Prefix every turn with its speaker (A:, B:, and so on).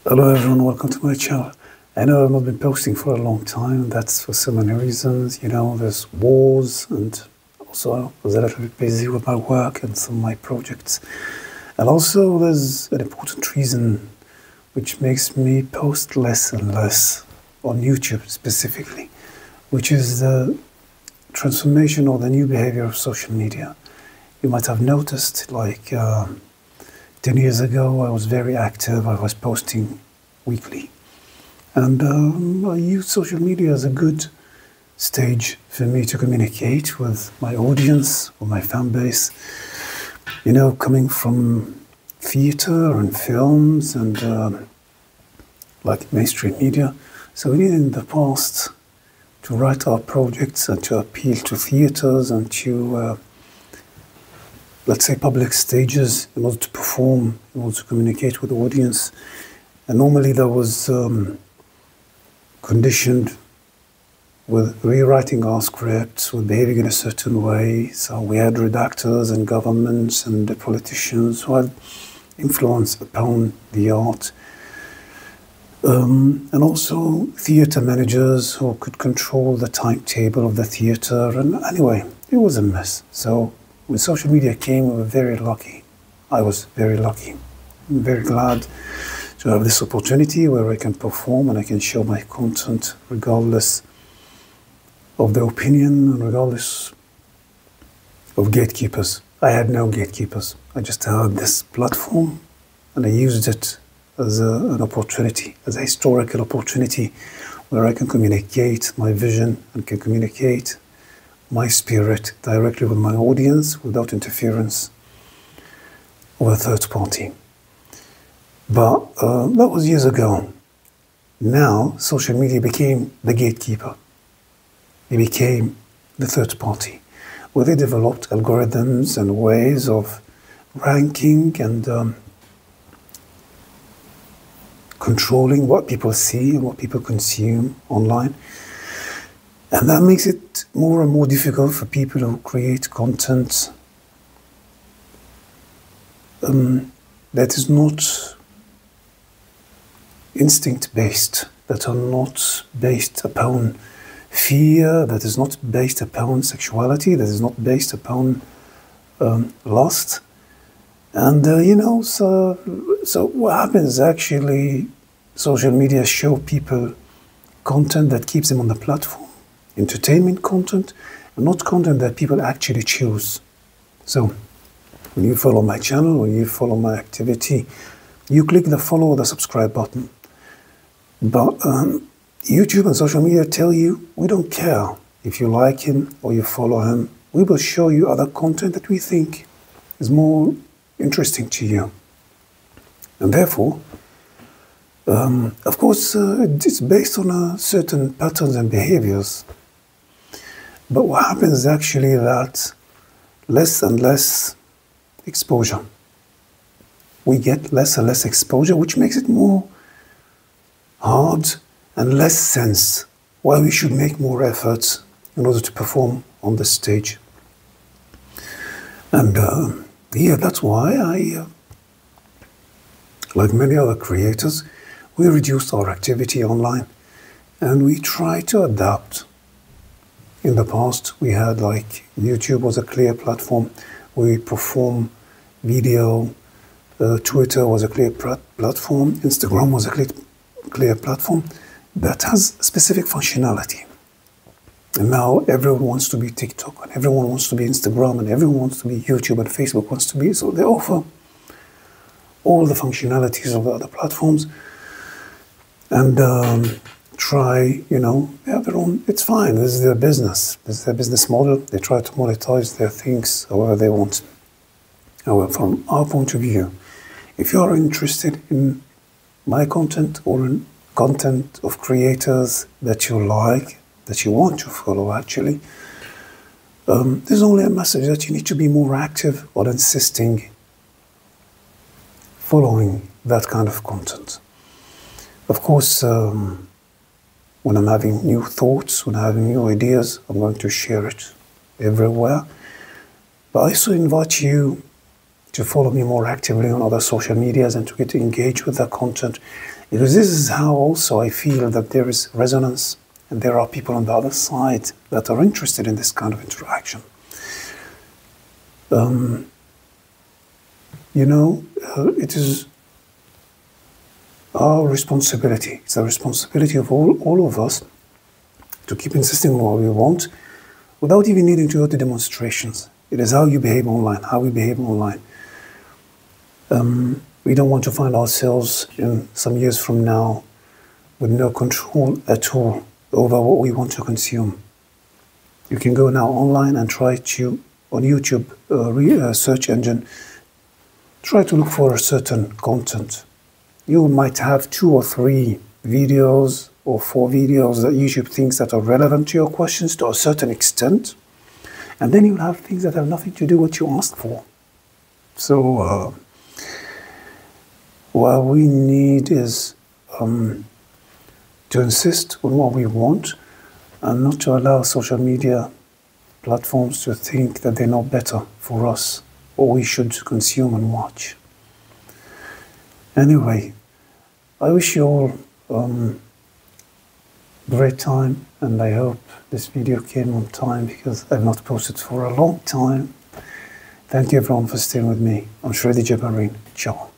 A: Hello everyone, welcome to my channel. I know I've not been posting for a long time. That's for so many reasons. There's wars, and also I was a little bit busy with my work and some of my projects. And also there's an important reason which makes me post less and less on YouTube specifically, which is the transformation or the new behavior of social media. You might have noticed, 10 years ago, I was very active. I was posting weekly. And I used social media as a good stage for me to communicate with my audience, or my fan base. Coming from theater and films and mainstream media. So we needed in the past to write our projects and to appeal to theaters and to let's say public stages in order to perform, in order to communicate with the audience. And normally that was conditioned with rewriting our scripts, with behaving in a certain way. So we had redactors and governments and the politicians who had influence upon the art. And also theater managers who could control the timetable of the theater. And anyway, it was a mess. So when social media came, we were very lucky. I was very lucky. I'm very glad to have this opportunity where I can perform and I can show my content regardless of the opinion and regardless of gatekeepers. I had no gatekeepers. I just had this platform and I used it as an opportunity, as a historical opportunity where I can communicate my vision and can communicate my spirit directly with my audience without interference of a third party. But that was years ago. Now, social media became the gatekeeper. It became the third party, where they developed algorithms and ways of ranking and controlling what people see and what people consume online. And that makes it more and more difficult for people who create content that is not instinct-based, that are not based upon fear, that is not based upon sexuality, that is not based upon lust. And, so what happens actually, social media show people content that keeps them on the platform. Entertainment content, and not content that people actually choose. So, when you follow my channel, when you follow my activity, you click the follow or the subscribe button. But YouTube and social media tell you, we don't care if you like him or you follow him. We will show you other content that we think is more interesting to you. And therefore, of course, it's based on certain patterns and behaviors. But what happens is actually that less and less exposure. We get less and less exposure, which makes it more hard and less sense why we should make more efforts in order to perform on the stage. And that's why I, like many other creators, we reduced our activity online and we try to adapt. In the past, we had YouTube was a clear platform. We perform video. Twitter was a clear platform. Instagram was a clear platform that has specific functionality. And now everyone wants to be TikTok, and everyone wants to be Instagram, and everyone wants to be YouTube, and Facebook wants to be. So they offer all the functionalities of the other platforms. And try, they have their own, it's fine, this is their business. This is their business model. They try to monetize their things however they want. However, from our point of view, if you are interested in my content or in content of creators that you like, that you want to follow actually, there's only a message that you need to be more active or insisting following that kind of content. Of course, when I'm having new thoughts, when I'm having new ideas, I'm going to share it everywhere. But I also invite you to follow me more actively on other social medias and to get engaged with the content Because this is how also I feel that there is resonance and there are people on the other side that are interested in this kind of interaction. It is our responsibility. It's the responsibility of all of us to keep insisting on what we want without even needing to go to demonstrations. It is how you behave online, how we behave online. We don't want to find ourselves in some years from now with no control at all over what we want to consume. You can go now online and try to, on YouTube search engine, try to look for a certain content. You might have 2 or 3 videos or 4 videos that YouTube thinks that are relevant to your questions to a certain extent, and then you'll have things that have nothing to do with what you asked for. So what we need is to insist on what we want and not to allow social media platforms to think that they're not better for us or we should consume and watch. Anyway, I wish you all great time, and I hope this video came on time because I've not posted for a long time. Thank you everyone for staying with me. I'm Shredi Jabareen. Ciao.